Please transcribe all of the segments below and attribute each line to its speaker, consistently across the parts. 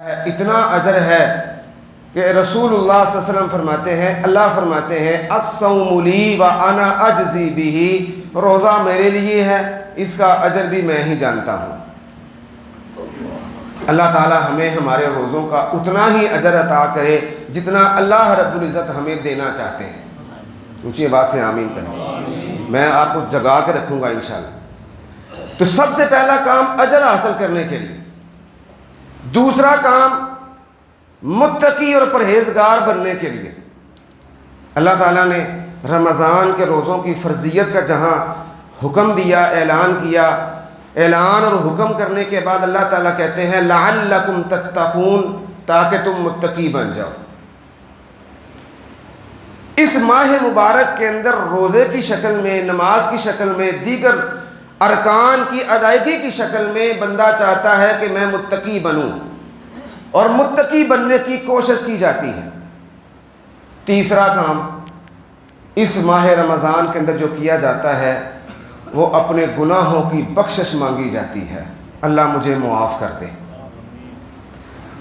Speaker 1: اتنا اجر ہے کہ رسول اللہ صلی اللہ علیہ وسلم فرماتے ہیں، اللہ فرماتے ہیں الصوم لی و انا اجزی بہ، روزہ میرے لیے ہے، اس کا اجر بھی میں ہی جانتا ہوں۔ اللہ تعالی ہمیں ہمارے روزوں کا اتنا ہی اجر عطا کرے جتنا اللہ رب العزت ہمیں دینا چاہتے ہیں۔ اونچی آواز سے آمین کریں۔ میں آپ کو جگا کے رکھوں گا انشاءاللہ۔ تو سب سے پہلا کام اجر حاصل کرنے کے لیے، دوسرا کام متقی اور پرہیزگار بننے کے لیے اللہ تعالیٰ نے رمضان کے روزوں کی فرضیت کا جہاں حکم دیا، اعلان کیا، اعلان اور حکم کرنے کے بعد اللہ تعالیٰ کہتے ہیں لعلکم تتقون، تاکہ تم متقی بن جاؤ۔ اس ماہ مبارک کے اندر روزے کی شکل میں، نماز کی شکل میں، دیگر ارکان کی ادائیگی کی شکل میں بندہ چاہتا ہے کہ میں متقی بنوں، اور متقی بننے کی کوشش کی جاتی ہے۔ تیسرا کام اس ماہ رمضان کے اندر جو کیا جاتا ہے وہ اپنے گناہوں کی بخشش مانگی جاتی ہے۔ اللہ مجھے معاف کر دے،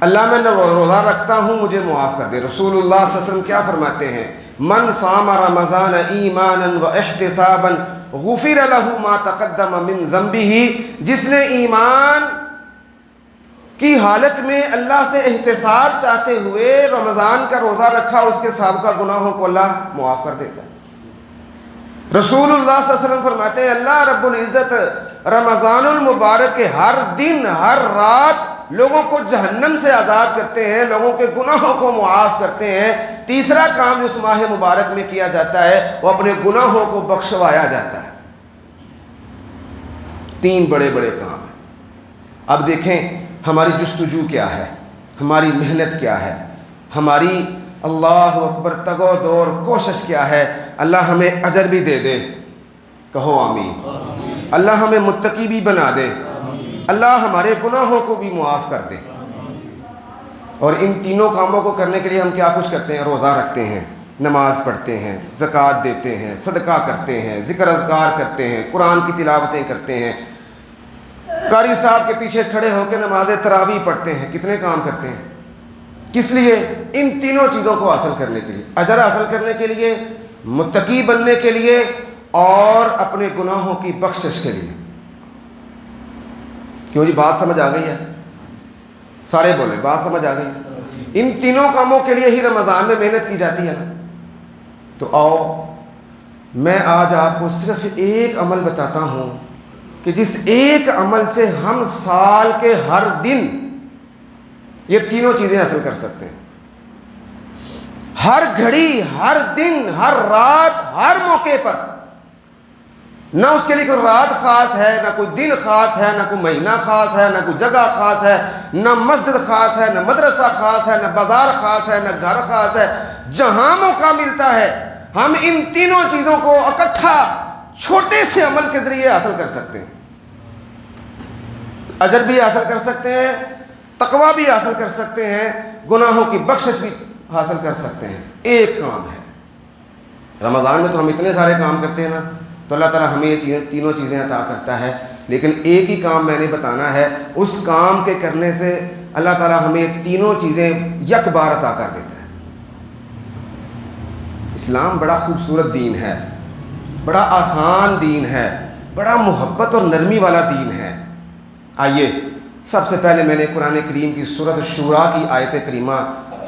Speaker 1: اللہ میں روزہ رکھتا ہوں مجھے معاف کر دے۔ رسول اللہ صلی اللہ علیہ وسلم کیا فرماتے ہیں؟ من صام رمضان ایمانا و احتسابا غفر له ما تقدم من ذنبه، جس نے ایمان کی حالت میں اللہ سے احتساب چاہتے ہوئے رمضان کا روزہ رکھا، اس کے سابقہ گناہوں کو اللہ معاف کر دیتا ہے۔ رسول اللہ صلی اللہ علیہ وسلم فرماتے ہیں اللہ رب العزت رمضان المبارک کے ہر دن ہر رات لوگوں کو جہنم سے آزاد کرتے ہیں، لوگوں کے گناہوں کو معاف کرتے ہیں۔ تیسرا کام جو اس ماہ مبارک میں کیا جاتا ہے وہ اپنے گناہوں کو بخشوایا جاتا ہے۔ تین بڑے بڑے کام ہیں۔ اب دیکھیں ہماری جستجو کیا ہے، ہماری محنت کیا ہے، ہماری اللہ اکبر تگ و دور کوشش کیا ہے۔ اللہ ہمیں اجر بھی دے دے، کہو آمین۔ اللہ ہمیں متقی بھی بنا دے، اللہ ہمارے گناہوں کو بھی معاف کر دے۔ اور ان تینوں کاموں کو کرنے کے لیے ہم کیا کچھ کرتے ہیں؟ روزہ رکھتے ہیں، نماز پڑھتے ہیں، زکوٰۃ دیتے ہیں، صدقہ کرتے ہیں، ذکر اذکار کرتے ہیں، قرآن کی تلاوتیں کرتے ہیں، قاری صاحب کے پیچھے کھڑے ہو کے نماز تراویح پڑھتے ہیں۔ کتنے کام کرتے ہیں، کس لیے؟ ان تینوں چیزوں کو حاصل کرنے کے لیے، اجر حاصل کرنے کے لیے، متقی بننے کے لیے، اور اپنے گناہوں کی بخشش کے لیے۔ کیوں جی بات سمجھ آ گئی ہے؟ سارے بولے بات سمجھ آ گئی؟ ان تینوں کاموں کے لیے ہی رمضان میں محنت کی جاتی ہے۔ تو آؤ میں آج آپ کو صرف ایک عمل بتاتا ہوں کہ جس ایک عمل سے ہم سال کے ہر دن یہ تینوں چیزیں حاصل کر سکتے ہیں۔ ہر گھڑی، ہر دن، ہر رات، ہر موقع پر، نہ اس کے لیے کوئی رات خاص ہے، نہ کوئی دن خاص ہے، نہ کوئی مہینہ خاص ہے، نہ کوئی جگہ خاص ہے، نہ مسجد خاص ہے، نہ مدرسہ خاص ہے، نہ بازار خاص ہے، نہ گھر خاص ہے۔ جہاں موقع ملتا ہے ہم ان تینوں چیزوں کو اکٹھا چھوٹے سے عمل کے ذریعے حاصل کر سکتے ہیں۔ اجر بھی حاصل کر سکتے ہیں، تقویٰ بھی حاصل کر سکتے ہیں، گناہوں کی بخشش بھی حاصل کر سکتے ہیں۔ ایک کام ہے۔ رمضان میں تو ہم اتنے سارے کام کرتے ہیں نا، تو اللہ تعالیٰ ہمیں یہ تینوں چیزیں عطا کرتا ہے، لیکن ایک ہی کام میں نے بتانا ہے، اس کام کے کرنے سے اللہ تعالیٰ ہمیں تینوں چیزیں یک بار عطا کر دیتا ہے۔ اسلام بڑا خوبصورت دین ہے، بڑا آسان دین ہے، بڑا محبت اور نرمی والا دین ہے۔ آئیے سب سے پہلے میں نے قرآن کریم کی سورۃ شورا کی آیت کریمہ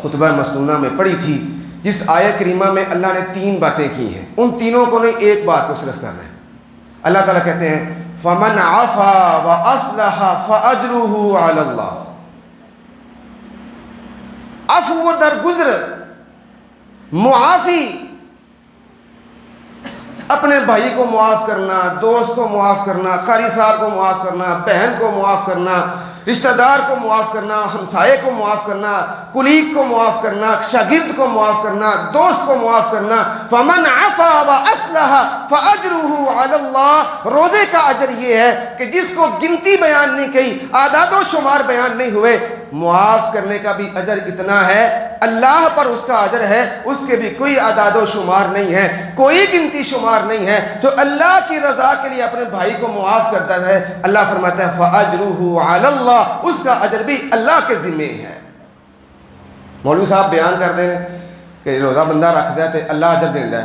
Speaker 1: خطبہ مسنونہ میں پڑھی تھی، جس آیت کریمہ میں اللہ نے تین باتیں کی ہیں، ان تینوں کو نہیں ایک بات کو صرف کرنا ہے۔ اللہ تعالیٰ کہتے ہیں فَمَنْ عَفَا وَأَصْلَحَ فَأَجْرُهُ عَلَى اللَّهِ۔ عفو و درگزر، معافی، اپنے بھائی کو معاف کرنا، دوست کو معاف کرنا، قاری صاحب کو معاف کرنا، بہن کو معاف کرنا، رشتہ دار کو معاف کرنا، ہمسائے کو معاف کرنا، کلیگ کو معاف کرنا، شاگرد کو معاف کرنا، دوست کو معاف کرنا۔ فَمَنْ عَفَا وَأَصْلَحَ فَأَجْرُهُ عَلَى اللَّهِ۔ روزے کا اجر یہ ہے کہ جس کو گنتی بیان نہیں کی، اعداد و شمار بیان نہیں ہوئے، معاف کرنے کا بھی اجر اتنا ہے اللہ پر اس کا اجر ہے، اس کے بھی کوئی اعداد و شمار نہیں ہے، کوئی گنتی شمار نہیں ہے۔ جو اللہ کی رضا کے لیے اپنے بھائی کو معاف کرتا ہے، اللہ فرماتا ہے فَأَجْرُهُ عَلَى اللَّهِ، اس کا اجر بھی اللہ کے ذمے ہے۔ مولوی صاحب بیان کر دیں کہ روزہ بندہ رکھ دے تو اللہ اجر دے ہے،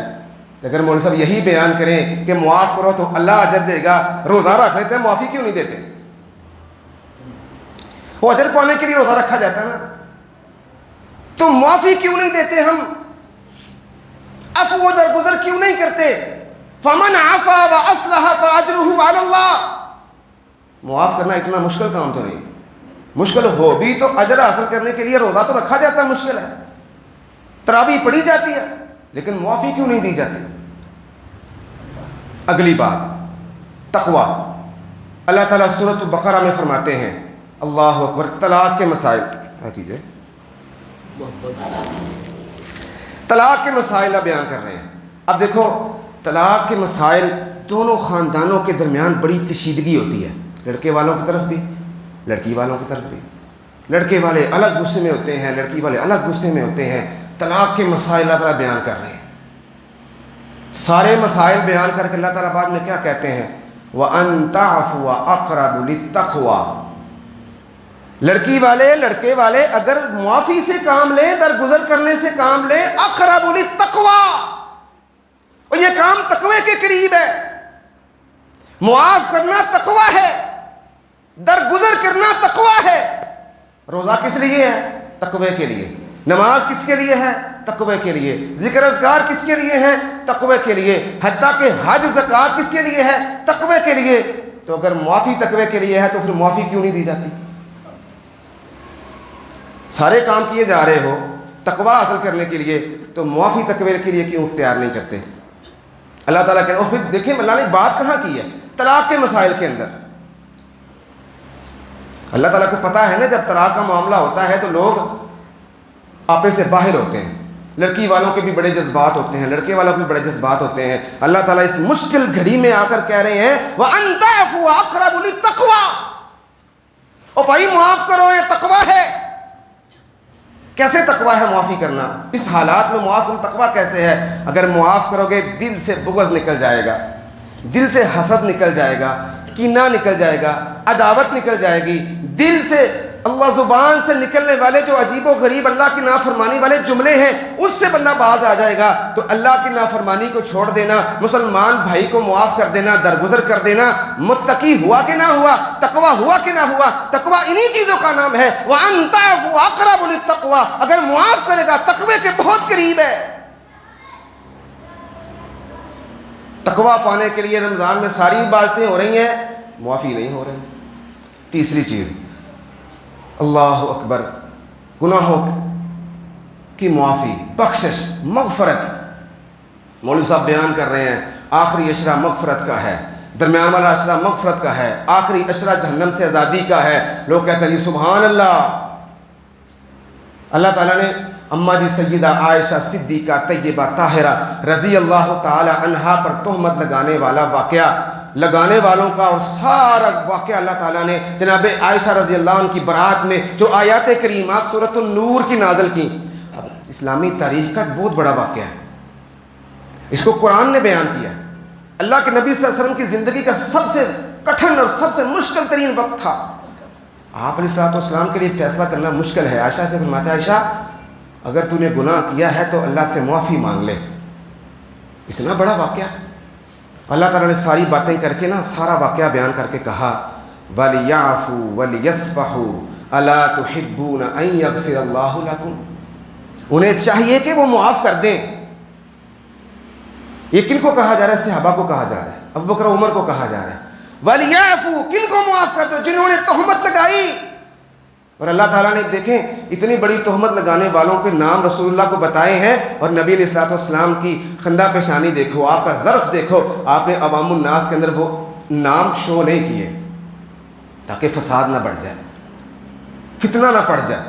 Speaker 1: لیکن مولوی صاحب یہی بیان کریں کہ معاف کرو تو اللہ اجر دے گا، روزہ رکھ لیتے ہیں معافی کیوں نہیں دیتے؟ وہ اجر پانے کے لیے روزہ رکھا جاتا ہے نا، تو معافی کیوں نہیں دیتے ہم؟ عفو و درگزر کیوں نہیں کرتے؟ فَمَنْ عَفَا وَأَصْلَحَ فَأَجْرُهُ عَلَى اللَّهِ۔ معاف کرنا اتنا مشکل کام تو نہیں، مشکل ہو بھی تو اجر حاصل کرنے کے لیے روزہ تو رکھا جاتا ہے، مشکل ہے، تراویح پڑھی جاتی ہے، لیکن معافی کیوں نہیں دی جاتی؟ اگلی بات تقوی۔ اللہ تعالیٰ سورۃ البقرہ میں فرماتے ہیں، اللہ اکبر، طلاق کے مسائل کیجئے، طلاق کے مسائل بیان کر رہے ہیں۔ اب دیکھو طلاق کے مسائل دونوں خاندانوں کے درمیان بڑی کشیدگی ہوتی ہے، لڑکے والوں کی طرف بھی لڑکی والوں کی طرف بھی، لڑکے والے الگ غصے میں ہوتے ہیں، لڑکی والے الگ غصے میں ہوتے ہیں۔ طلاق کے مسائل اللہ تعالیٰ بیان کر رہے ہیں، سارے مسائل بیان کر کے اللہ تعالیٰ بعد میں کیا کہتے ہیں؟ وَأَن تَعْفُوَ أَقْرَبُ لِلتَّقْوَىٰ۔ لڑکی والے لڑکے والے اگر معافی سے کام لیں، درگزر کرنے سے کام لیں، اقرب للتقویٰ، اور یہ کام تقوی کے قریب ہے۔ معاف کرنا تقوی ہے، درگزر کرنا تقوی ہے۔ روزہ کس لیے ہے؟ تقوی کے لیے۔ نماز کس کے لیے ہے؟ تقوی کے لیے۔ ذکر اذکار کس کے لیے ہے؟ تقوی کے لیے۔ حتیٰ کہ حج زکوٰۃ کس کے لیے ہے؟ تقوی کے لیے۔ تو اگر معافی تقوی کے لیے ہے تو پھر معافی کیوں نہیں دی جاتی؟ سارے کام کیے جا رہے ہو تقوی حاصل کرنے کے لیے، تو معافی تقوی کے لیے کیوں اختیار نہیں کرتے؟ اللہ تعالیٰ کہتے ہیں، اور پھر دیکھیں اللہ نے بات کہاں کی ہے؟ طلاق کے مسائل کے اندر۔ اللہ تعالیٰ کو پتہ ہے نا جب طلاق کا معاملہ ہوتا ہے تو لوگ آپے سے باہر ہوتے ہیں، لڑکی والوں کے بھی بڑے جذبات ہوتے ہیں، لڑکے والوں کے بھی بڑے جذبات ہوتے ہیں۔ اللہ تعالیٰ اس مشکل گھڑی میں آ کر کہہ رہے ہیں وَأَن تَعْفُوَ أَقْرَبُ لِلتَّقْوَىٰ، اور بھائی معاف کرو، یہ تقویٰ ہے۔ کیسے تقویٰ ہے معافی کرنا؟ اس حالات میں معاف کرنا تقویٰ کیسے ہے؟ اگر معاف کرو گے دل سے بغض نکل جائے گا، دل سے حسد نکل جائے گا، کینہ نکل جائے گا، عداوت نکل جائے گی، دل سے اللہ زبان سے نکلنے والے جو عجیب و غریب اللہ کی نافرمانی والے جملے ہیں اس سے بندہ باز آ جائے گا۔ تو اللہ کی نافرمانی کو چھوڑ دینا، مسلمان بھائی کو معاف کر دینا، درگزر کر دینا، متقی ہوا کہ نہ ہوا، تقوی ہوا کہ نہ ہوا؟ تقوی انہی چیزوں کا نام ہے۔ وَأَن تَعْفُوَ أَقْرَبُ لِلتَّقْوَىٰ، اگر معاف کرے گا تقوی کے بہت قریب ہے۔ تقوی پانے کے لیے رمضان میں ساری باتیں ہو رہی ہیں، معافی نہیں ہو رہی۔ تیسری چیز، اللہ اکبر، گناہوں کی معافی، بخشش، مغفرت۔ مولوی صاحب بیان کر رہے ہیں آخری عشرہ مغفرت کا ہے، درمیان والا عشرہ مغفرت کا ہے، آخری عشرہ جہنم سے آزادی کا ہے۔ لوگ کہتے ہیں جی سبحان اللہ، اللہ تعالیٰ نے اماں جی سیدہ عائشہ صدیقہ طیبہ طاہرہ رضی اللہ تعالی عنہا پر تہمت لگانے والا واقعہ، لگانے والوں کا اور سارا واقعہ اللہ تعالیٰ نے جناب عائشہ رضی اللہ عنہ کی برات میں جو آیات کریمات سورۃ النور کی نازل کی، اسلامی تاریخ کا ایک بہت بڑا واقعہ ہے۔ اس کو قرآن نے بیان کیا۔ اللہ کے نبی صلی اللہ علیہ وسلم کی زندگی کا سب سے کٹھن اور سب سے مشکل ترین وقت تھا۔ آپ علیہ الصلوۃ والسلام کے لیے فیصلہ کرنا مشکل ہے۔ عائشہ سے فرماتے ہیں عائشہ اگر تو نے گناہ کیا ہے تو اللہ سے معافی مانگ لے۔ اتنا بڑا واقعہ، اللہ تعالیٰ نے ساری باتیں کر کے نا سارا واقعہ بیان کر کے کہا وَلْيَعْفُوا وَلْيَصْفَحُوا أَلَا تُحِبُّونَ أَن يَغْفِرَ اللَّهُ لَكُمْ، انہیں چاہیے کہ وہ معاف کر دیں۔ یہ کن کو کہا جا رہا ہے؟ صحابہ کو کہا جا رہا ہے، ابوبکر عمر کو کہا جا رہا ہے۔ وَلْيَعْفُوا، کن کو معاف کر دو؟ جنہوں نے تہمت لگائی۔ اور اللہ تعالیٰ نے دیکھیں اتنی بڑی تہمت لگانے والوں کے نام رسول اللہ کو بتائے ہیں، اور نبی علیہ الصلوۃ والسلام کی خندہ پیشانی دیکھو، آپ کا ظرف دیکھو، آپ نے عوام الناس کے اندر وہ نام شو نہیں کیے تاکہ فساد نہ بڑھ جائے، فتنہ نہ پڑ جائے۔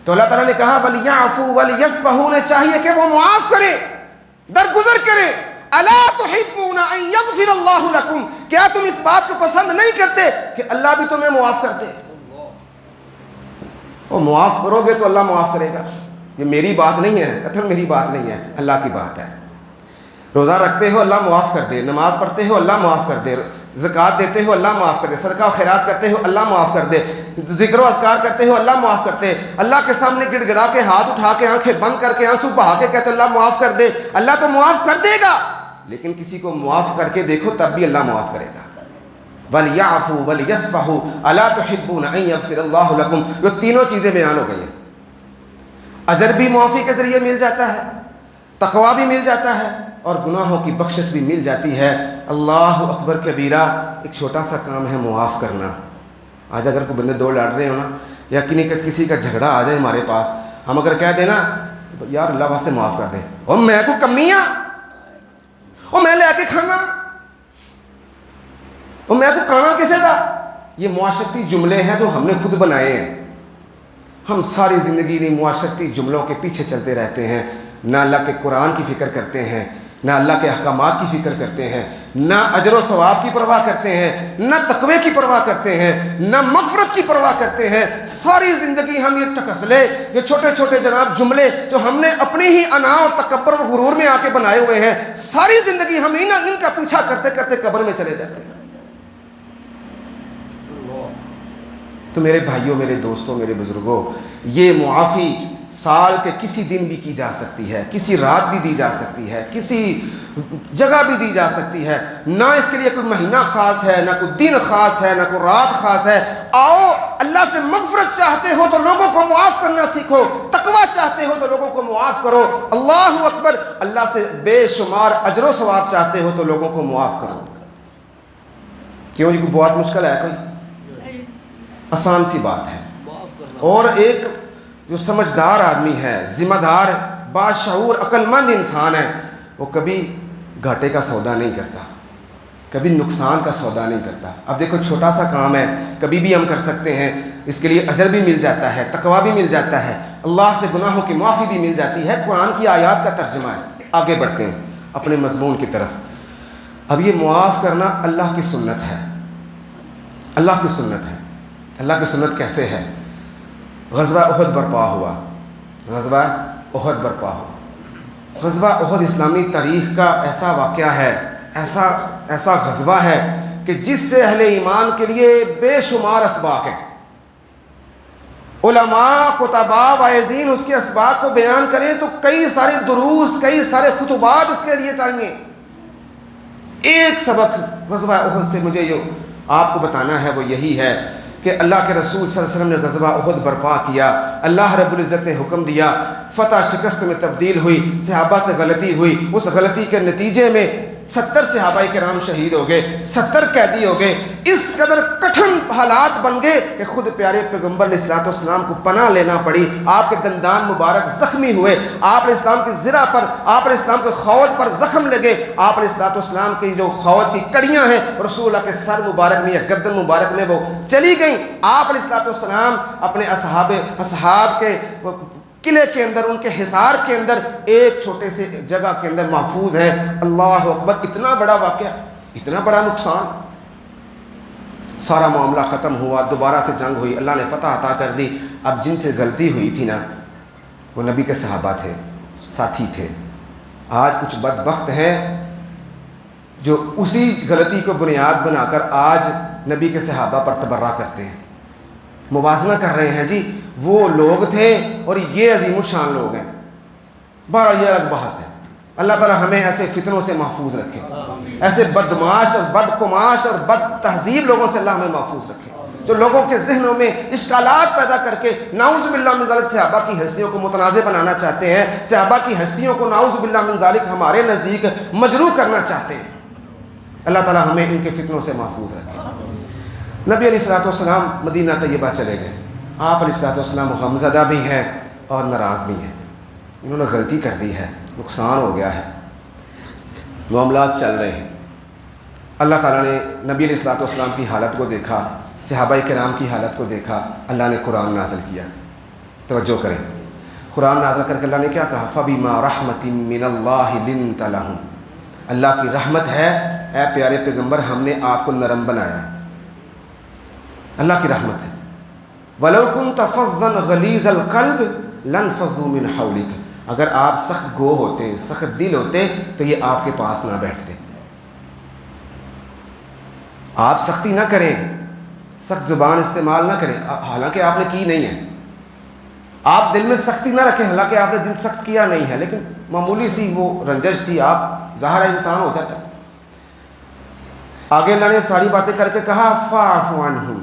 Speaker 1: تو اللہ تعالیٰ نے کہا وَلْيَعْفُوا وَلْيَصْفَحُوا، انہیں چاہیے کہ وہ معاف کریں، درگزر کریں۔ أَلَا تُحِبُّونَ أَن يَغْفِرَ اللَّهُ لَكُمْ، کیا تم اس بات کو پسند نہیں کرتے کہ اللہ بھی تمہیں معاف کر دے؟ اور معاف کرو گے تو اللہ معاف کرے گا۔ یہ میری بات نہیں ہے، قطعاً میری بات نہیں ہے، اللہ کی بات ہے۔ روزہ رکھتے ہو اللہ معاف کر دے، نماز پڑھتے ہو اللہ معاف کر دے، زکوٰۃ دیتے ہو اللہ معاف کر دے، صدقہ و خیرات کرتے ہو اللہ معاف کر دے، ذکر و اذکار کرتے ہو اللہ معاف کرتے، اللہ کے سامنے گڑ گڑا کے ہاتھ اٹھا کے آنکھیں بند کر کے آنسو بہا کے کہتے اللہ معاف کر دے، اللہ تو معاف کر دے گا، لیکن کسی کو معاف کر کے دیکھو تب بھی اللہ معاف کرے گا۔ وَلْيَعْفُوا وَلْيَصْفَحُوا أَلَا تُحِبُّونَ أَن يَغْفِرَ اللَّهُ لَكُمْ، یہ تینوں چیزیں بیان ہو گئی ہیں۔ اجر بھی معافی کے ذریعے مل جاتا ہے، تقویٰ بھی مل جاتا ہے، اور گناہوں کی بخشش بھی مل جاتی ہے۔ اللہ اکبر کبیرہ، ایک چھوٹا سا کام ہے معاف کرنا۔ آج اگر کوئی بندے دو لڑ رہے ہو نا، یا کسی کا جھگڑا آ جائے ہمارے پاس، ہم اگر کہہ دیں نا یار اللہ واسطے معاف کر دے، اور میں کو کمیاں، اور میں لے کے کھانا، اور میں کو کھانا کسے دا، یہ معاشرتی جملے ہیں جو ہم نے خود بنائے ہیں۔ ہم ساری زندگی انہیں معاشرتی جملوں کے پیچھے چلتے رہتے ہیں، نہ اللہ کے قرآن کی فکر کرتے ہیں، نہ اللہ کے احکامات کی فکر کرتے ہیں، نہ اجر و ثواب کی پرواہ کرتے ہیں، نہ تقوی کی پرواہ کرتے ہیں، نہ مغفرت کی پرواہ کرتے ہیں۔ ساری زندگی ہم یہ ٹکسلے، یہ چھوٹے چھوٹے جناب جملے جو ہم نے اپنی ہی انا اور تکبر اور غرور میں آ کے بنائے ہوئے ہیں، ساری زندگی ہم ان کا پیچھا کرتے کرتے قبر میں چلے جاتے ہیں۔ تو میرے بھائیوں، میرے دوستوں، میرے بزرگوں، یہ معافی سال کے کسی دن بھی کی جا سکتی ہے، کسی رات بھی دی جا سکتی ہے، کسی جگہ بھی دی جا سکتی ہے، نہ اس کے لیے کوئی مہینہ خاص ہے، نہ کوئی دن خاص ہے، نہ کوئی رات خاص ہے۔ آؤ اللہ سے مغفرت چاہتے ہو تو لوگوں کو معاف کرنا سیکھو، تقویٰ چاہتے ہو تو لوگوں کو معاف کرو، اللہ اکبر، اللہ سے بے شمار اجر و ثواب چاہتے ہو تو لوگوں کو معاف کرو۔ کیوں جی، کوئی بہت مشکل ہے؟ کوئی آسان سی بات ہے۔ اور ایک جو سمجھدار آدمی ہے، ذمہ دار، باشعور، عقل مند انسان ہے، وہ کبھی گھاٹے کا سودا نہیں کرتا، کبھی نقصان کا سودا نہیں کرتا۔ اب دیکھو چھوٹا سا کام ہے، کبھی بھی ہم کر سکتے ہیں، اس کے لیے اجر بھی مل جاتا ہے، تقویٰ بھی مل جاتا ہے، اللہ سے گناہوں کی معافی بھی مل جاتی ہے، قرآن کی آیات کا ترجمہ ہے۔ آگے بڑھتے ہیں اپنے مضمون کی طرف۔ اب یہ معاف کرنا اللہ کی سنت ہے، اللہ کی سنت ہے۔ اللہ کی سنت کیسے ہے؟ غزوہ احد برپا ہوا، غزوہ احد برپا ہوا۔ غزوہ احد اسلامی تاریخ کا ایسا واقعہ ہے، ایسا غزوہ ہے کہ جس سے اہل ایمان کے لیے بے شمار اسباق ہیں۔ علماء، خطباء، واعظین اس کے اسباق کو بیان کریں تو کئی سارے دروس، کئی سارے خطبات اس کے لیے چاہیے۔ ایک سبق غزوہ احد سے مجھے جو آپ کو بتانا ہے وہ یہی ہے کہ اللہ کے رسول صلی اللہ علیہ وسلم نے غزوہ احد برپا کیا، اللہ رب العزت نے حکم دیا، فتح شکست میں تبدیل ہوئی، صحابہ سے غلطی ہوئی، اس غلطی کے نتیجے میں 70 صحابہ کرام شہید ہو گئے، 70 قیدی ہو گئے۔ اس قدر کٹھن حالات بن گئے کہ خود پیارے پیغمبر علیہ الصلوۃ والسلام کو پناہ لینا پڑی، آپ کے دندان مبارک زخمی ہوئے، آپ علیہ السلام کی زرہ پر، آپ علیہ السلام کے خوت پر زخم لگے، آپ علیہ الصلوۃ والسلام کی جو خوت کی کڑیاں ہیں رسول اللہ کے سر مبارک میں یا گردن مبارک میں وہ چلی گئیں۔ آپ علیہ الصلوۃ والسلام اپنے اصحاب کے قلعے کے اندر، ان کے حصار کے اندر، ایک چھوٹے سے جگہ کے اندر محفوظ ہے۔ اللہ اکبر، اتنا بڑا واقعہ، اتنا بڑا نقصان، سارا معاملہ ختم ہوا، دوبارہ سے جنگ ہوئی، اللہ نے فتح عطا کر دی۔ اب جن سے غلطی ہوئی تھی نا، وہ نبی کے صحابہ تھے، ساتھی تھے۔ آج کچھ بدبخت ہیں جو اسی غلطی کو بنیاد بنا کر آج نبی کے صحابہ پر تبرہ کرتے ہیں، موازنہ کر رہے ہیں۔ جی وہ لوگ تھے اور یہ عظیم الشان لوگ ہیں۔ بہرحال یہ الگ بحث ہے۔ اللہ تعالی ہمیں ایسے فتنوں سے محفوظ رکھے، ایسے بدمعاش اور بدقماش اور بد تہذیب لوگوں سے اللہ ہمیں محفوظ رکھے، جو لوگوں کے ذہنوں میں اشکالات پیدا کر کے نعوذ باللہ من ذالک صحابہ کی ہستیوں کو متنازع بنانا چاہتے ہیں، صحابہ کی ہستیوں کو نعوذ باللہ من ذالک ہمارے نزدیک مجروح کرنا چاہتے ہیں۔ اللہ تعالی ہمیں ان کے فتنوں سے محفوظ رکھے۔ نبی علیہ الصلوۃ والسلام مدینہ طیبہ چلے گئے۔ آپ علیہ الصلوۃ والسلام غمزدہ بھی ہیں اور ناراض بھی ہیں، انہوں نے غلطی کر دی ہے، نقصان ہو گیا ہے، معاملات چل رہے ہیں۔ اللہ تعالیٰ نے نبی علیہ الصلوۃ والسلام کی حالت کو دیکھا، صحابہ کرام کی حالت کو دیکھا، اللہ نے قرآن نازل کیا۔ توجہ کریں، قرآن نازل کر کے اللہ نے کیا کہا؟ فَبِمَا رَحْمَةٍ مِّنَ اللَّهِ لِنْتَ لَهُمْ، اللہ کی رحمت ہے اے پیارے پیغمبر، ہم نے آپ کو نرم بنایا، اللہ کی رحمت ہے۔ وَلَوْ كُنْتَ فَظًّا غَلِيظَ الْقَلْبِ، لنفضوا من حولک، اگر آپ سخت گو ہوتے، سخت دل ہوتے تو یہ آپ کے پاس نہ بیٹھتے. آپ سختی نہ کریں، سخت زبان استعمال نہ کریں، حالانکہ آپ نے کی نہیں ہے. آپ دل میں سختی نہ رکھیں، حالانکہ آپ نے دل سخت کیا نہیں ہے، لیکن معمولی سی وہ رنجش تھی، آپ ظاہر ہے انسان ہو جاتا ہے. آگے اللہ نے ساری باتیں کر کے کہا فاعف عنہم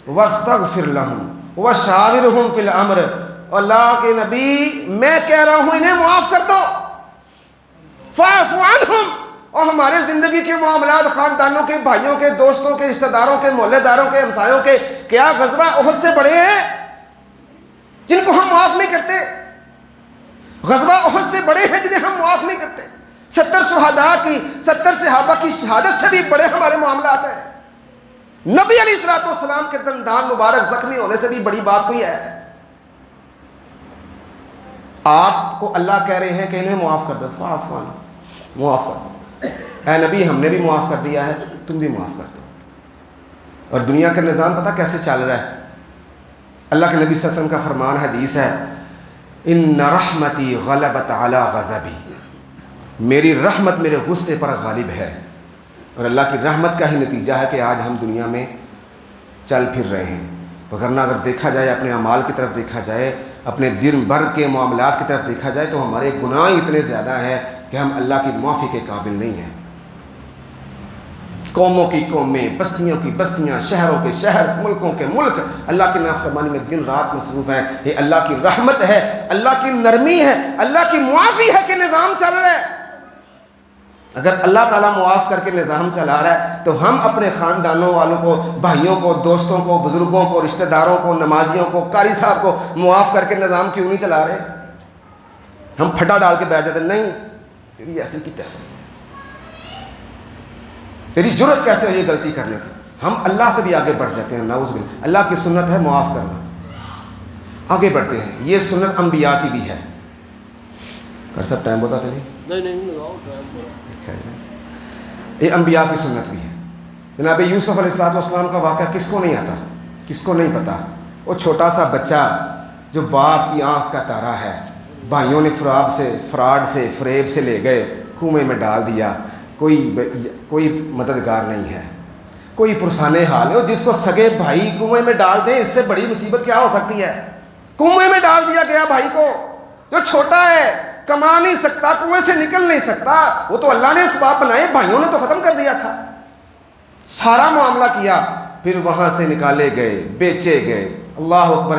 Speaker 1: واستغفر لہم وشاورہم فی الامر. اللہ کے نبی میں کہہ رہا ہوں انہیں معاف کر دو. فاعف عنہم، اور ہمارے زندگی کے معاملات، خاندانوں کے، بھائیوں کے، دوستوں کے، رشتہ داروں کے، محلے داروں کے، ہمسایوں کے، کیا غزوہ احد سے بڑے ہیں جن کو ہم معاف نہیں کرتے؟ غزوہ احد سے بڑے ہیں جنہیں ہم معاف نہیں کرتے. 70 شہداء کی، 70 صحابہ کی شہادت سے بھی بڑے ہمارے معاملات ہیں. نبی علیہ الصلوۃ والسلام کے دندان مبارک زخمی ہونے سے بھی بڑی بات کوئی ہے؟ آپ کو اللہ کہہ رہے ہیں کہ انہیں معاف کر دو. فاعف عنہم، معاف کر دو. اے نبی ہم نے بھی معاف کر دیا ہے، تم بھی معاف کر دو. اور دنیا کا نظام پتہ کیسے چل رہا ہے؟ اللہ کے نبی صلی اللہ علیہ وسلم کا فرمان حدیث ہے، ان رحمتی غلبت علی غضبی، میری رحمت میرے غصے پر غالب ہے. اور اللہ کی رحمت کا ہی نتیجہ ہے کہ آج ہم دنیا میں چل پھر رہے ہیں. وگرنہ اگر دیکھا جائے، اپنے اعمال کی طرف دیکھا جائے، اپنے دن بھر کے معاملات کی طرف دیکھا جائے، تو ہمارے گناہ اتنے زیادہ ہیں کہ ہم اللہ کی معافی کے قابل نہیں ہیں. قوموں کی قومیں، بستیوں کی بستیاں، شہروں کے شہر، ملکوں کے ملک اللہ کی نافرمانی میں دن رات مصروف ہیں. یہ اللہ کی رحمت ہے، اللہ کی نرمی ہے، اللہ کی معافی ہے کہ نظام چل رہا ہے. اگر اللہ تعالیٰ معاف کر کے نظام چلا رہا ہے تو ہم اپنے خاندانوں والوں کو، بھائیوں کو، دوستوں کو، بزرگوں کو، رشتہ داروں کو، نمازیوں کو، قاری صاحب کو معاف کر کے نظام کیوں نہیں چلا رہے؟ ہم پھٹا ڈال کے بیٹھ جاتے، نہیں تیری ایسی کی تیسی، تیری جرت کیسے ہے یہ غلطی کرنے کی. ہم اللہ سے بھی آگے بڑھ جاتے ہیں، نعوذ باللہ. اللہ کی سنت ہے معاف کرنا، آگے بڑھتے ہیں. یہ سنت انبیاء کی بھی ہے. کر سب ٹائم بتا تھا یہ انبیاء کی سنت بھی ہے. جناب یوسف علیہ السلام کا واقعہ کس کو نہیں آتا، کس کو نہیں پتا؟ وہ چھوٹا سا بچہ جو باپ کی آنکھ کا تارا ہے، بھائیوں نے فراڈ سے فریب سے لے گئے، کنویں میں ڈال دیا. کوئی مددگار نہیں ہے، کوئی پرسانے حال ہے. جس کو سگے بھائی کنویں میں ڈال دیں، اس سے بڑی مصیبت کیا ہو سکتی ہے؟ کنویں میں ڈال دیا گیا بھائی کو، جو چھوٹا ہے، کما نہیں سکتا، کنویں سے نکل نہیں سکتا. وہ تو اللہ نے اسباب بنائے، بھائیوں نے تو ختم کر دیا تھا. سارا معاملہ کیا، پھر وہاں سے نکالے گئے، بیچے گئے. اللہ اکبر.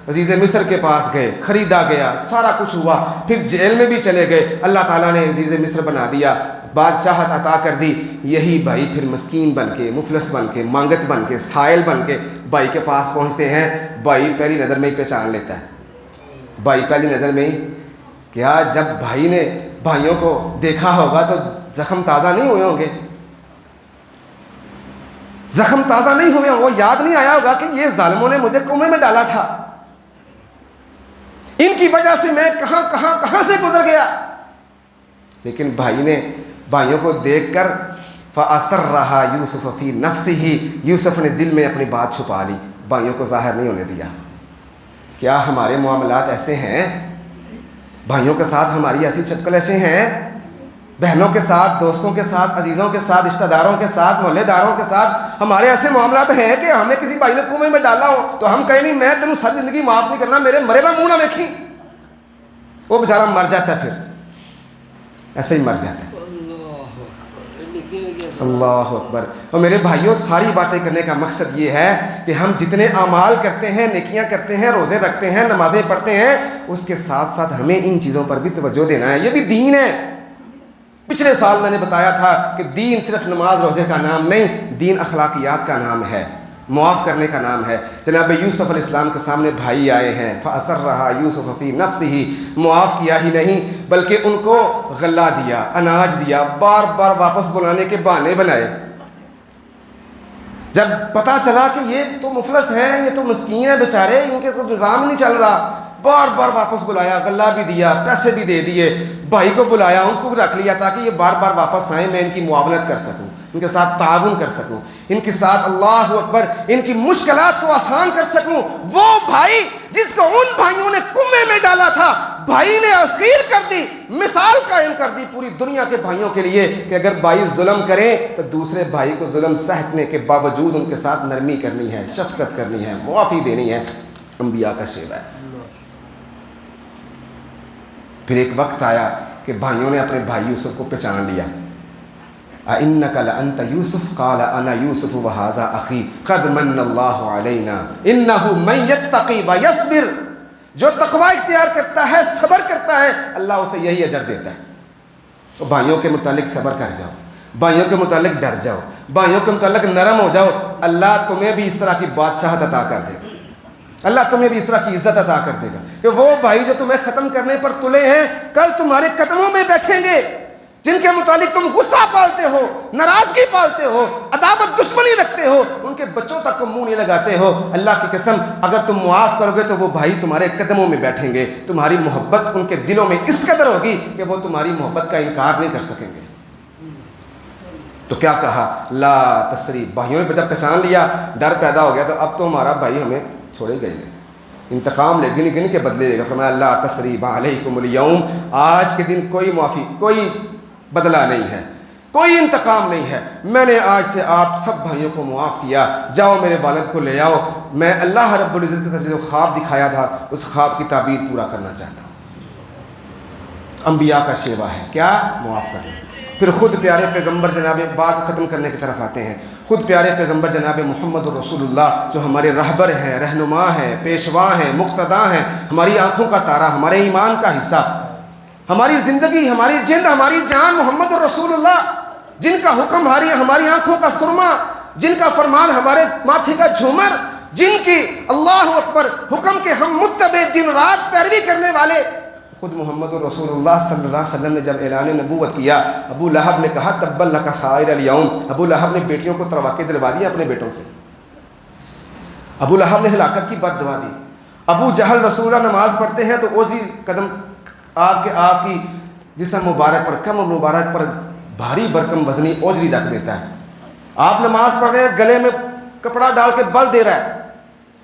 Speaker 1: عزیز مصر کے پاس گئے، خریدا گیا، سارا کچھ ہوا. پھر جیل میں بھی چلے گئے. اللہ تعالیٰ نے عزیز مصر بنا دیا، بادشاہت عطا کر دی. یہی بھائی پھر مسکین بن کے، مفلس بن کے، مانگت بن کے، سائل بن کے بھائی کے پاس پہنچتے ہیں. بھائی پہلی نظر میں ہی پہچان لیتا ہے. بھائی پہلی نظر میں ہی، کیا جب بھائی نے بھائیوں کو دیکھا ہوگا تو زخم تازہ نہیں ہوئے ہوں گے؟ زخم تازہ نہیں ہوئے ہوں، وہ یاد نہیں آیا ہوگا کہ یہ ظالموں نے مجھے کنویں میں ڈالا تھا، ان کی وجہ سے میں کہاں سے گزر گیا. لیکن بھائی نے بھائیوں کو دیکھ کر فَأَسَرَّهَا يُوسُفُ فِي نَفْسِهِ، یوسف نے دل میں اپنی بات چھپا لی، بھائیوں کو ظاہر نہیں ہونے دیا. کیا ہمارے معاملات ایسے ہیں؟ بھائیوں کے ساتھ ہماری ایسی چپکل ایسے ہیں؟ بہنوں کے ساتھ، دوستوں کے ساتھ، عزیزوں کے ساتھ، رشتہ داروں کے ساتھ، محلے داروں کے ساتھ ہمارے ایسے معاملات ہیں کہ ہمیں کسی بھائی نے کنویں میں ڈالا ہو تو ہم کہیں نہیں میں تینوں ساری زندگی معاف نہیں کرنا، میرے مرے گا منہ نہ دیکھی. وہ بیچارہ مر جاتا ہے، پھر ایسے ہی مر جاتا ہے. اللہ اکبر. اور میرے بھائیوں، ساری باتیں کرنے کا مقصد یہ ہے کہ ہم جتنے اعمال کرتے ہیں، نیکیاں کرتے ہیں، روزے رکھتے ہیں، نمازیں پڑھتے ہیں، اس کے ساتھ ساتھ ہمیں ان چیزوں پر بھی توجہ دینا ہے. یہ بھی دین ہے. پچھلے سال میں نے بتایا تھا کہ دین صرف نماز روزے کا نام نہیں، دین اخلاقیات کا نام ہے، معاف کرنے کا نام ہے. جناب یوسف علیہ السلام کے سامنے بھائی آئے ہیں، فَأَسَرَّهَا يُوسُفُ فِي نَفْسِهِ، معاف کیا ہی نہیں بلکہ ان کو غلہ دیا، اناج دیا، بار بار واپس بلانے کے بہانے بنائے. جب پتہ چلا کہ یہ تو مفلس ہیں، یہ تو مسکین ہیں بیچارے، ان کے تو نظام نہیں چل رہا، بار بار واپس بلایا، غلہ بھی دیا، پیسے بھی دے دیے. بھائی کو بلایا، ان کو بھی رکھ لیا تاکہ یہ بار بار واپس آئیں، میں ان کی معاونت کر سکوں، ان کے ساتھ تعاون کر سکوں، ان کے ساتھ اللہ اکبر ان کی مشکلات کو آسان کر سکوں. وہ بھائی جس کو ان بھائیوں نے کنویں میں ڈالا بھائی نے اخیر کر دی، مثال قائم کر دی پوری دنیا کے بھائیوں کے لیے کہ اگر بھائی ظلم کریں تو دوسرے بھائی کو ظلم سہنے کے باوجود ان کے ساتھ نرمی کرنی ہے، شفقت کرنی ہے، معافی دینی ہے۔ انبیاء کا شیوہ ہے۔ پھر ایک وقت آیا کہ بھائیوں نے اپنے بھائی یوسف کو پہچان لیا۔ اِنَّكَ لَأَنْتَ يُوسُفُ قَالَ أَنَا يُوسُفُ وَهَذَا أَخِي قَدْ مَنَّ اللَّهُ عَلَيْنَا إِنَّهُ مَن يَتَّقِ وَيَصْبِرْ، جو تقوی اختیار کرتا ہے، صبر کرتا ہے، اللہ اسے یہی اجر دیتا ہے۔ تو بھائیوں کے متعلق صبر کر جاؤ، بھائیوں کے متعلق ڈر جاؤ، بھائیوں کے متعلق نرم ہو جاؤ، اللہ تمہیں بھی اس طرح کی بادشاہت عطا کر دے گا، اللہ تمہیں بھی اس طرح کی عزت عطا کر دے گا کہ وہ بھائی جو تمہیں ختم کرنے پر تلے ہیں کل تمہارے قدموں میں بیٹھیں گے، جن کے متعلق تم غصہ پالتے ہو، ناراضگی پالتے ہو، عداوت دشمنی رکھتے ہو، ان کے بچوں تک منہ نہیں لگاتے ہو، اللہ کی قسم اگر تم معاف کرو گے تو وہ بھائی تمہارے قدموں میں بیٹھیں گے، تمہاری محبت ان کے دلوں میں اس قدر ہوگی کہ وہ تمہاری محبت کا انکار نہیں کر سکیں گے۔ تو کیا کہا؟ لا تثریب، بھائیوں نے جب پہچان لیا، ڈر پیدا ہو گیا تو اب تو ہمارا بھائی ہمیں چھوڑے گئے نہیں، انتقام لے گن گن کے بدلے دے گا۔ فرمایا لا تثریب علیکم اليوم، آج کے دن کوئی معافی، کوئی بدلہ نہیں ہے، کوئی انتقام نہیں ہے، میں نے آج سے آپ سب بھائیوں کو معاف کیا، جاؤ میرے والد کو لے آؤ، میں اللہ رب العزت کی طرف جو خواب دکھایا تھا اس خواب کی تعبیر پورا کرنا چاہتا ہوں۔ انبیاء کا شیوہ ہے کیا؟ معاف کرنا۔ پھر خود پیارے پیغمبر جناب، بات ختم کرنے کی طرف آتے ہیں، خود پیارے پیغمبر جناب محمد رسول اللہ جو ہمارے رہبر ہیں، رہنما ہیں، پیشوا ہیں، مقتدا ہیں، ہماری آنکھوں کا تارا، ہمارے ایمان کا حصہ، ہماری زندگی، ہماری جند، ہماری جان، محمد رسول اللہ، جن کا حکم ہماری آنکھوں کا سرما، جن کا فرمان ہمارے ماتھے کا جھومر، جن کی اللہ اکبر حکم کے ہم متبع دن رات پیروی کرنے والے، خود محمد رسول اللہ صلی اللہ علیہ وسلم نے جب اعلان نبوت کیا، ابو لہب نے کہا تبا لک سائر الیوم، ابو لہب نے بیٹیوں کو ترواقے دلوا دی اپنے بیٹوں سے، ابو لہب نے ہلاکت کی بد دعا دی، ابو جہل رسول اللہ نماز پڑھتے ہیں تو اوزی قدم آپ کی جسم مبارک پر، کم مبارک پر بھاری برکم وزنی اوجری رکھ دیتا ہے، آپ نماز پڑھ رہے ہیں، گلے میں کپڑا ڈال کے بل دے رہا ہے،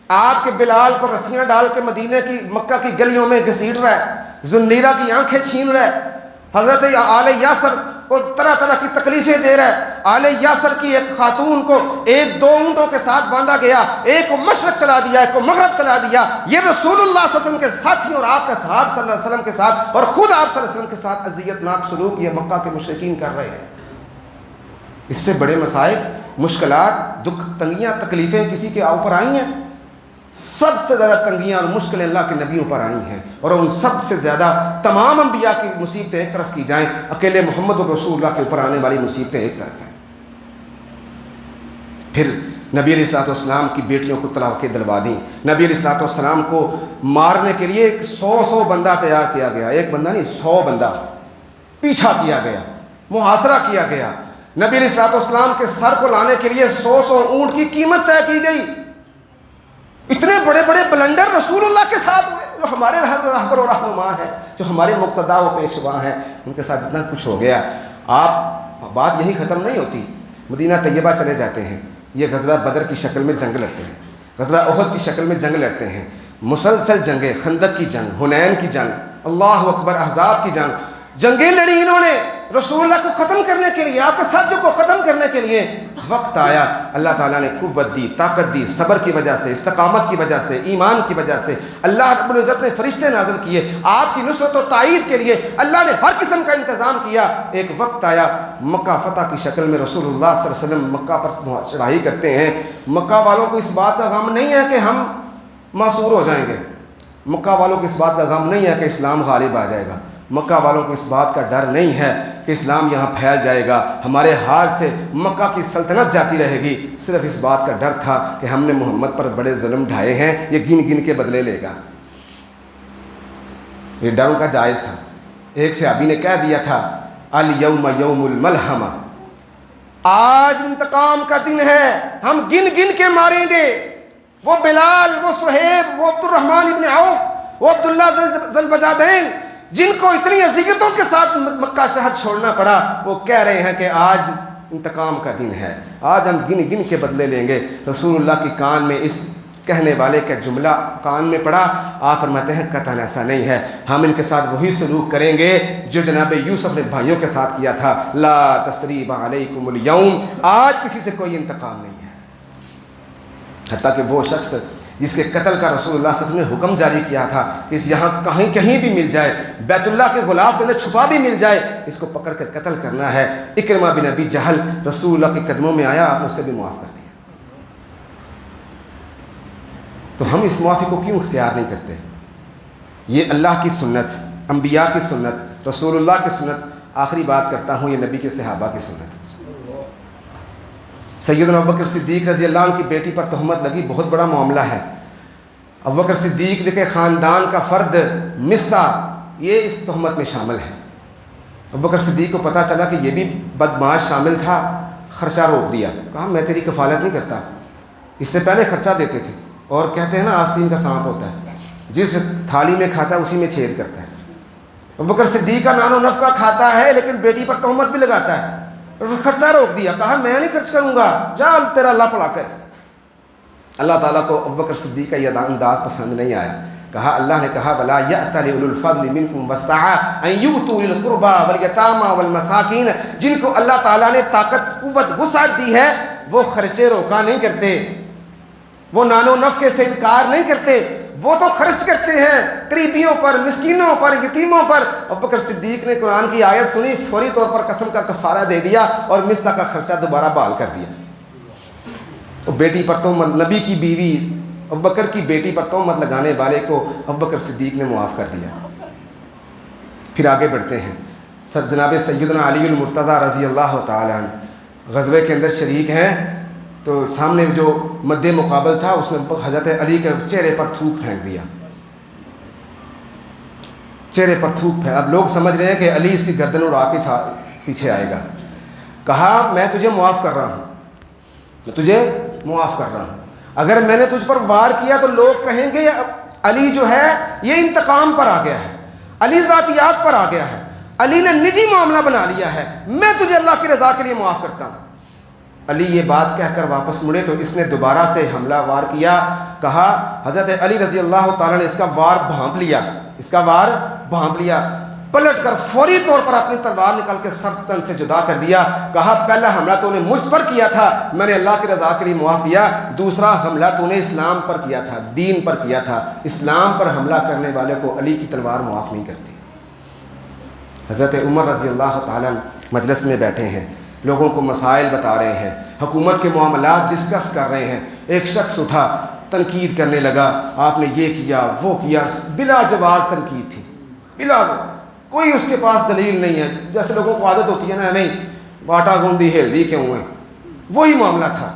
Speaker 1: آپ کے بلال کو رسیاں ڈال کے مدینہ کی مکہ کی گلیوں میں گھسیٹ رہا ہے، ذوالنیرہ کی آنکھیں چھین رہا ہے، حضرت آل یاسر کو طرح طرح کی تکلیفیں دے رہا ہے، آل یاسر کی ایک خاتون کو ایک دو اونٹوں کے ساتھ باندھا گیا، ایک کو مشرق چلا دیا، ایک کو مغرب چلا دیا، یہ رسول اللہ صلی اللہ علیہ وسلم کے ساتھی اور آپ کے صحابہ صلی اللہ علیہ وسلم کے ساتھ اور خود آپ صلی اللہ علیہ وسلم کے ساتھ اذیت ناک سلوک یہ مکہ کے مشرکین کر رہے ہیں۔ اس سے بڑے مسائل، مشکلات، دکھ، تنگیاں، تکلیفیں کسی کے اوپر آئی ہیں؟ سب سے زیادہ تنگیاں اور مشکلیں اللہ کے نبیوں پر آئی ہیں، اور ان سب سے زیادہ تمام انبیاء کی مصیبتیں ایک طرف کی جائیں، اکیلے محمد رسول اللہ کے اوپر آنے والی مصیبتیں ایک طرف ہیں۔ پھر نبی علیہ الصلوۃ والسلام کی بیٹیوں کو طلاقیں دلوا دیں، نبی علیہ الصلوۃ والسلام کو مارنے کے لیے 100 بندہ تیار کیا گیا، ایک بندہ نہیں 100 بندہ پیچھا کیا گیا، محاصرہ کیا گیا، نبی علیہ الصلوۃ والسلام کے سر کو لانے کے لیے 100 اونٹ کی قیمت طے کی گئی۔ اتنے بڑے بڑے بلنڈر رسول اللہ کے ساتھ ہوئے، جو ہمارے رہبر و رہنما ہیں، جو ہمارے مقتدا و پیشوا ہیں، ان کے ساتھ اتنا کچھ ہو گیا۔ آپ بات یہی ختم نہیں ہوتی، مدینہ طیبہ چلے جاتے ہیں، یہ غزوہ بدر کی شکل میں جنگ لڑتے ہیں، غزوہ احد کی شکل میں جنگ لڑتے ہیں، مسلسل جنگیں، خندق کی جنگ، حنین کی جنگ، اللہ اکبر، احزاب کی جنگ، جنگیں لڑی انہوں نے رسول اللہ کو ختم کرنے کے لیے، آپ کے ساتھیوں کو ختم کرنے کے لیے۔ وقت آیا، اللہ تعالیٰ نے قوت دی، طاقت دی، صبر کی وجہ سے، استقامت کی وجہ سے، ایمان کی وجہ سے، اللہ رب العزت نے فرشتے نازل کیے آپ کی نصرت و تائید کے لیے، اللہ نے ہر قسم کا انتظام کیا۔ ایک وقت آیا مکہ فتح کی شکل میں رسول اللہ صلی اللہ علیہ وسلم مکہ پر چڑھائی کرتے ہیں، مکہ والوں کو اس بات کا غم نہیں ہے کہ ہم معصور ہو جائیں گے، مکہ والوں کو اس بات کا غم نہیں ہے کہ اسلام غالب آ جائے گا، مکہ والوں کو اس بات کا ڈر نہیں ہے کہ اسلام یہاں پھیل جائے گا، ہمارے ہاتھ سے مکہ کی سلطنت جاتی رہے گی، صرف اس بات کا ڈر تھا کہ ہم نے محمد پر بڑے ظلم ڈھائے ہیں، یہ گن گن کے بدلے لے گا۔ یہ ڈر ان کا جائز تھا۔ ایک صحابی نے کہہ دیا تھا الیوم یوم الملحمہ، آج انتقام کا دن ہے، ہم گن گن کے ماریں گے، وہ بلال، وہ صہیب، وہ عبد الرحمن ابن عوف، وہ عبداللہ ذوالبجادین، جن کو اتنی اذیتوں کے ساتھ مکہ شہر چھوڑنا پڑا، وہ کہہ رہے ہیں کہ آج انتقام کا دن ہے، آج ہم گن گن کے بدلے لیں گے۔ رسول اللہ کی کان میں اس کہنے والے کا جملہ کان میں پڑا، آپ فرماتے ہیں قطعاً ایسا نہیں ہے، ہم ان کے ساتھ وہی سلوک کریں گے جو جناب یوسف نے بھائیوں کے ساتھ کیا تھا، لا تثریب علیکم اليوم، آج کسی سے کوئی انتقام نہیں ہے۔ حتیٰ کہ وہ شخص جس کے قتل کا رسول اللہ صلی اللہ علیہ وسلم نے حکم جاری کیا تھا کہ اس یہاں کہیں بھی مل جائے، بیت اللہ کے غلاف کے اندر چھپا بھی مل جائے، اس کو پکڑ کر قتل کرنا ہے۔ اکرمہ بن ابی جہل رسول اللہ کے قدموں میں آیا، آپ نے اسے بھی معاف کر دیا۔ تو ہم اس معافی کو کیوں اختیار نہیں کرتے؟ یہ اللہ کی سنت، انبیاء کی سنت، رسول اللہ کی سنت۔ آخری بات کرتا ہوں، یہ نبی کے صحابہ کی سنت۔ سیدنا ابوبکر صدیق رضی اللہ عنہ کی بیٹی پر تہمت لگی، بہت بڑا معاملہ ہے۔ ابوبکر صدیق کے خاندان کا فرد مصطح یہ اس تہمت میں شامل ہے۔ ابوبکر صدیق کو پتہ چلا کہ یہ بھی بدمعاش شامل تھا، خرچہ روک دیا، کہا میں تیری کفالت نہیں کرتا۔ اس سے پہلے خرچہ دیتے تھے، اور کہتے ہیں نا آستین کا سانپ ہوتا ہے، جس تھالی میں کھاتا ہے اسی میں چھید کرتا ہے۔ ابوبکر صدیق کا نان و نفقہ کھاتا ہے لیکن بیٹی پر تہمت بھی لگاتا ہے، تو خرچہ روک دیا، کہا میں نہیں خرچ کروں گا، جا تیرا اللہ پڑا کر۔ اللہ تعالیٰ کو ابوبکر صدیق کا یہ انداز پسند نہیں آیا، کہا اللہ نے کہا بلا یأتل اولو الفضل منکم والسعة ان یؤتوا اولي القربى والیتامى والمساکین، جن کو اللہ تعالیٰ نے طاقت قوت وسعت دی ہے وہ خرچے روکا نہیں کرتے، وہ نان و نفقے سے انکار نہیں کرتے، وہ تو خرچ کرتے ہیں قریبیوں پر، مسکینوں پر، یتیموں پر۔ ابوبکر صدیق نے قرآن کی آیت سنی، فوری طور پر قسم کا کفارہ دے دیا اور مصطح کا خرچہ دوبارہ بحال کر دیا۔ بیٹی پر تہمت، نبی کی بیوی ابوبکر کی بیٹی پر تہمت لگانے والے کو ابوبکر صدیق نے معاف کر دیا۔ پھر آگے بڑھتے ہیں، جناب سیدنا علی المرتضیٰ رضی اللہ تعالی عنہ غزوے کے اندر شریک ہیں، تو سامنے جو مد مقابل تھا اس نے حضرت علی کے چہرے پر تھوک پھینک دیا، چہرے پر تھوک پھینک۔ اب لوگ سمجھ رہے ہیں کہ علی اس کی گردن اڑا کے پیچھے آئے گا۔ کہا میں تجھے معاف کر رہا ہوں، میں تجھے معاف کر رہا ہوں، اگر میں نے تجھ پر وار کیا تو لوگ کہیں گے علی جو ہے یہ انتقام پر آ گیا ہے، علی ذاتیات پر آ گیا ہے، علی نے نجی معاملہ بنا لیا ہے، میں تجھے اللہ کی رضا کے لیے معاف کرتا ہوں۔ علی یہ بات کہہ کر واپس مڑے تو اس نے دوبارہ سے حملہ وار کیا، کہا حضرت علی رضی اللہ تعالیٰ نے اس کا وار بھانپ لیا، اس کا وار بھانپ لیا، پلٹ کر فوری طور پر اپنی تلوار نکال کے سر تن سے جدا کر دیا، کہا پہلا حملہ تو نے مجھ پر کیا تھا، میں نے اللہ کی رضا کے لیے معاف کیا، دوسرا حملہ تو نے اسلام پر کیا تھا، دین پر کیا تھا، اسلام پر حملہ کرنے والے کو علی کی تلوار معاف نہیں کرتی۔ حضرت عمر رضی اللہ تعالیٰ مجلس میں بیٹھے ہیں، لوگوں کو مسائل بتا رہے ہیں، حکومت کے معاملات ڈسکس کر رہے ہیں، ایک شخص اٹھا تنقید کرنے لگا، آپ نے یہ کیا وہ کیا، بلا جواز تنقید تھی، بلا جواز، کوئی اس کے پاس دلیل نہیں ہے، جیسے لوگوں کو عادت ہوتی ہے نا، نہیں آٹا گوندی ہیلدی کیوں ہے، وہی معاملہ تھا۔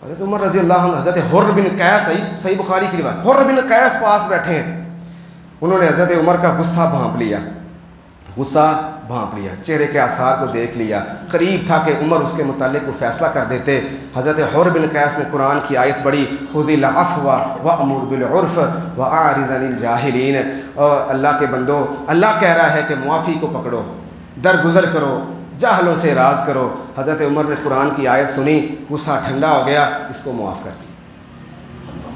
Speaker 1: حضرت عمر رضی اللہ عنہ، حضرت حر بن قیس، صحیح بخاری کی روایت، حر بن قیس پاس بیٹھے ہیں، انہوں نے حضرت عمر کا غصہ بھانپ لیا، غصہ بھانپ لیا، چہرے کے آثار کو دیکھ لیا، قریب تھا کہ عمر اس کے متعلق کوئی فیصلہ کر دیتے۔ حضرت حر بن قیس نے قرآن کی آیت پڑھی، خذ العفو وأمر بالعرف وأعرض عن الجاہلین، اور اللہ کے بندو، اللہ کہہ رہا ہے کہ معافی کو پکڑو، درگزر کرو، جاہلوں سے راز کرو۔ حضرت عمر نے قرآن کی آیت سنی، غصہ ٹھنڈا ہو گیا، اس کو معاف کر دیا۔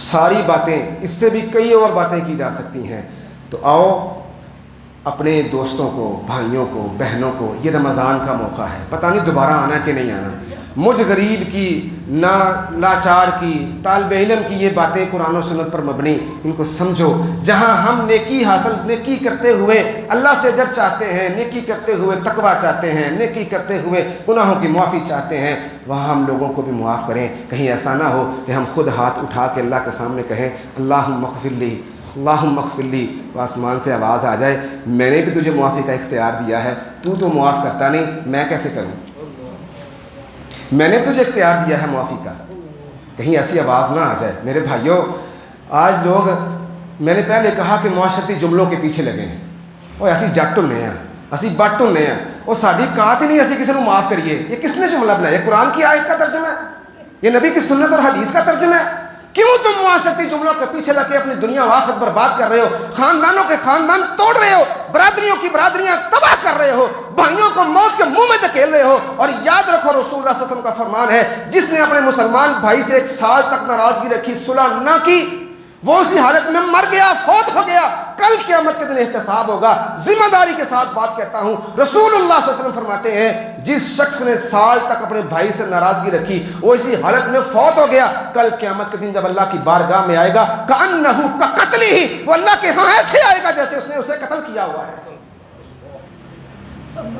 Speaker 1: ساری باتیں، اس سے بھی کئی اور باتیں کی جا سکتی ہیں، تو آؤ اپنے دوستوں کو، بھائیوں کو، بہنوں کو، یہ رمضان کا موقع ہے، پتہ نہیں دوبارہ آنا کہ نہیں آنا، مجھ غریب کی، لاچار کی، طالب علم کی یہ باتیں قرآن و سنت پر مبنی، ان کو سمجھو۔ جہاں ہم نیکی کرتے ہوئے اللہ سے اجر چاہتے ہیں، نیکی کرتے ہوئے تقویٰ چاہتے ہیں، نیکی کرتے ہوئے گناہوں کی معافی چاہتے ہیں، وہاں ہم لوگوں کو بھی معاف کریں۔ کہیں ایسا نہ ہو کہ ہم خود ہاتھ اٹھا کے اللہ کے سامنے کہیں اللہم اغفر لی، اللہم اغفر لی، تو آسمان سے آواز آ جائے میں نے بھی تجھے معافی کا اختیار دیا ہے، تو معاف کرتا نہیں، میں کیسے کروں، میں نے تجھے اختیار دیا ہے معافی کا۔ کہیں ایسی آواز نہ آ جائے۔ میرے بھائیوں، آج لوگ، میں نے پہلے کہا کہ معاشرتی جملوں کے پیچھے لگے ہیں، وہ ایسی جٹ ہونے ہیں، اسی بٹ ہونے ہیں، وہ ساری کہات ہی نہیں اسی کسی کو معاف کریے۔ یہ کس نے جملہ بنایا؟ یہ قرآن کی آیت کا ترجمہ ہے، یہ نبی کی سنت اور حدیث کا ترجمہ ہے۔ کیوں تم معاشرتی جملوں کے پیچھے لگ کے اپنی دنیا و آخرت برباد کر رہے ہو؟ خاندانوں کے خاندان توڑ رہے ہو، برادریوں کی برادریاں تباہ کر رہے ہو، بھائیوں کو موت کے منہ میں دھکیل رہے ہو۔ اور یاد رکھو رسول اللہ صلی اللہ علیہ وسلم کا فرمان ہے، جس نے اپنے مسلمان بھائی سے 1 سال تک ناراضگی رکھی، صلح نہ کی، وہ اسی حالت میں مر گیا، فوت ہو گیا، کل قیامت کے دن احتساب ہوگا۔ ذمہ داری کے ساتھ بات کہتا ہوں، رسول اللہ صلی اللہ علیہ وسلم فرماتے ہیں جس شخص نے سال تک اپنے بھائی سے ناراضگی رکھی، وہ اسی حالت میں فوت ہو گیا، کل قیامت کے دن جب اللہ کی بارگاہ میں آئے گا، کأنہ کقتلہ، وہ اللہ کے ہاں ایسے آئے گا جیسے اس نے اسے قتل کیا ہوا ہے۔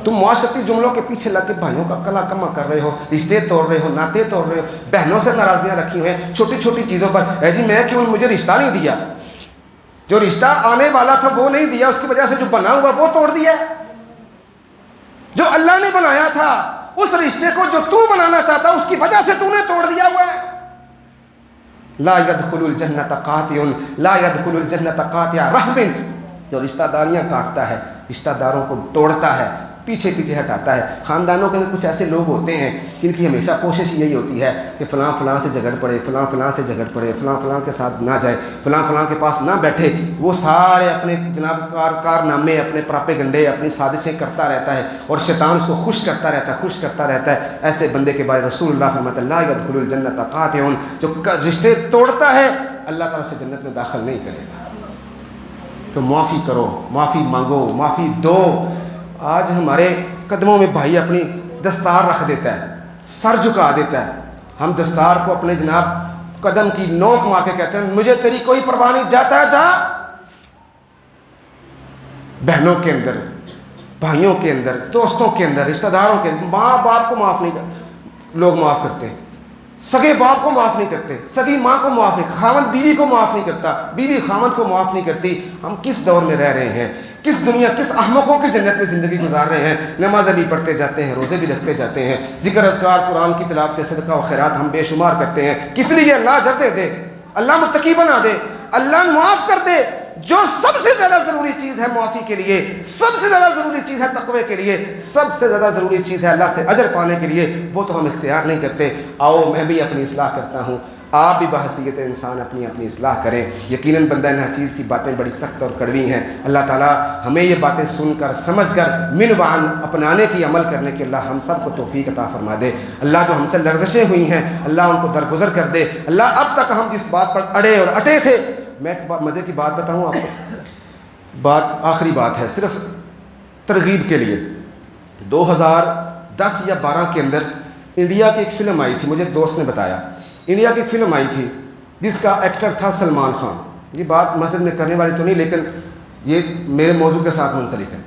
Speaker 1: تم معاشرتی جملوں کے پیچھے لگ کے بھائیوں کا کلا کما کر رہے ہو، رشتے توڑ رہے ہو، ناطے توڑ رہے ہو، بہنوں سے ناراضگیاں رکھی ہوئے ہیں چھوٹی چھوٹی چیزوں پر۔ اے جی میں کیوں، مجھے رشتہ نہیں دیا، جو رشتہ آنے والا تھا وہ نہیں دیا، اس کی وجہ سے جو بنا ہوا وہ توڑ دیا۔ جو اللہ نے بنایا تھا اس رشتے کو جو تو بنانا چاہتا اس کی وجہ سے تو نے توڑ دیا ہوا ہے۔ لا يدخل الجنت قاطع، لا يدخل الجنت قاطع رحم، جو رشتہ داریاں کاٹتا ہے، رشتہ داروں کو توڑتا ہے، پیچھے پیچھے ہٹاتا ہے۔ خاندانوں کے اندر کچھ ایسے لوگ ہوتے ہیں جن کی ہمیشہ کوشش یہی ہوتی ہے کہ فلاں فلاں سے جھگڑ پڑے، فلاں فلاں سے جھگڑ پڑے، فلاں فلاں کے ساتھ نہ جائے، فلاں فلاں کے پاس نہ بیٹھے۔ وہ سارے اپنے جناب کارنامے، اپنے پراپے گنڈے، اپنی سازشیں کرتا رہتا ہے اور شیطان اس کو خوش کرتا رہتا ہے، خوش کرتا رہتا ہے۔ ایسے بندے کے بارے رسول اللہ فرماتے ہیں لا يدخل الجنت قاطع، جو رشتے توڑتا ہے اللہ تعالیٰ سے جنت میں داخل نہیں کرے گا۔ تو معافی کرو، معافی مانگو، معافی دو۔ آج ہمارے قدموں میں بھائی اپنی دستار رکھ دیتا ہے، سر جھکا دیتا ہے، ہم دستار کو اپنے جناب قدم کی نوک مار کے کہتے ہیں مجھے تیری کوئی پرواہ نہیں، جاتا ہے جا۔ بہنوں کے اندر، بھائیوں کے اندر، دوستوں کے اندر، رشتہ داروں کے اندر، ماں باپ کو معاف نہیں کرتے، لوگ معاف کرتے ہیں، سگے باپ کو معاف نہیں کرتے، سگی ماں کو معاف نہیں، خاوند بیوی کو معاف نہیں کرتا، بیوی خاوند کو معاف نہیں کرتی۔ ہم کس دور میں رہ رہے ہیں، کس دنیا، کس احمقوں کی جنت میں زندگی گزار رہے ہیں۔ نمازیں بھی پڑھتے جاتے ہیں، روزے بھی رکھتے جاتے ہیں، ذکر اذکار، قرآن کی تلاوت، صدقہ و خیرات ہم بے شمار کرتے ہیں۔ کس لیے؟ اللہ اجر دے دے، اللہ متقی بنا دے، اللہ معاف کر دے۔ جو سب سے زیادہ ضروری چیز ہے معافی کے لیے، سب سے زیادہ ضروری چیز ہے تقوی کے لیے، سب سے زیادہ ضروری چیز ہے اللہ سے اجر پانے کے لیے، وہ تو ہم اختیار نہیں کرتے۔ آؤ میں بھی اپنی اصلاح کرتا ہوں، آپ بھی بحیثیت انسان اپنی اپنی اصلاح کریں۔ یقیناً بندہ ناچیز کی باتیں بڑی سخت اور کڑوی ہیں۔ اللہ تعالیٰ ہمیں یہ باتیں سن کر، سمجھ کر، من وعن اپنانے کی، عمل کرنے کی اللہ ہم سب کو توفیق عطا فرما دے۔ اللہ جو ہم سے لغزشیں ہوئی ہیں اللہ ان کو درگزر کر دے۔ اللہ اب تک ہم جس بات پر اڑے اور اٹے تھے، میں ایک مزے کی بات بتاؤں آپ کو، بات آخری بات ہے صرف ترغیب کے لیے۔ 2010 یا 12 کے اندر انڈیا کی ایک فلم آئی تھی، مجھے دوست نے بتایا، انڈیا کی فلم آئی تھی جس کا ایکٹر تھا سلمان خان۔ یہ بات مسجد میں کرنے والی تو نہیں لیکن یہ میرے موضوع کے ساتھ منسلک ہے۔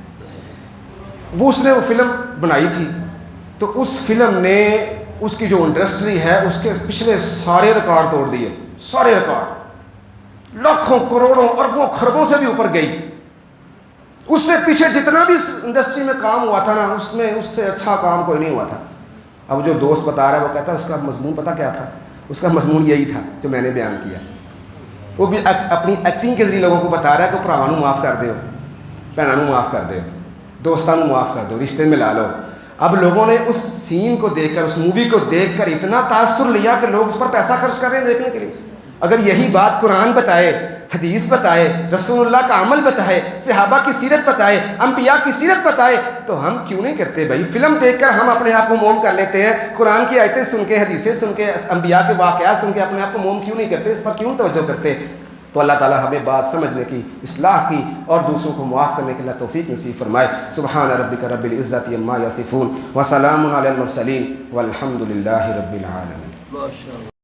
Speaker 1: اس نے وہ فلم بنائی تھی، تو اس فلم نے اس کی جو انڈسٹری ہے اس کے پچھلے سارے ریکارڈ توڑ دیے، سارے ریکارڈ، لاکھوں کروڑوں اربوں خربوں سے بھی اوپر گئی۔ اس سے پیچھے جتنا بھی اس انڈسٹری میں کام ہوا تھا نا، اس میں اس سے اچھا کام کوئی نہیں ہوا تھا۔ اب جو دوست بتا رہا ہے وہ کہتا ہے اس کا مضمون پتہ کیا تھا؟ اس کا مضمون یہی تھا جو میں نے بیان کیا۔ وہ بھی اپنی ایکٹنگ کے ذریعے لوگوں کو بتا رہا ہے کہ بھراواں نوں معاف کر دیو، بھیناں نوں معاف کر دیو، دوستاں نوں معاف کر دو، رشتے میں لا لو۔ اب لوگوں نے اس سین کو دیکھ کر، اس مووی کو دیکھ کر اتنا تاثر لیا کہ لوگ اس پر پیسہ خرچ کر رہے ہیں دیکھنے کے لیے۔ اگر یہی بات قرآن بتائے، حدیث بتائے، رسول اللہ کا عمل بتائے، صحابہ کی سیرت بتائے، انبیاء کی سیرت بتائے، تو ہم کیوں نہیں کرتے بھائی؟ فلم دیکھ کر ہم اپنے آپ کو موم کر لیتے ہیں، قرآن کی آیتیں سن کے، حدیثیں سن کے، انبیاء کے واقعات سن کے اپنے آپ کو موم کیوں نہیں کرتے؟ اس پر کیوں توجہ کرتے؟ تو اللہ تعالیٰ ہمیں بات سمجھنے کی، اصلاح کی اور دوسروں کو معاف کرنے کے اللہ توفیق نصیب فرمائے۔ سبحان ربک رب العزت عما یصفون وسلام علی المرسلین والحمد للہ رب العالمین۔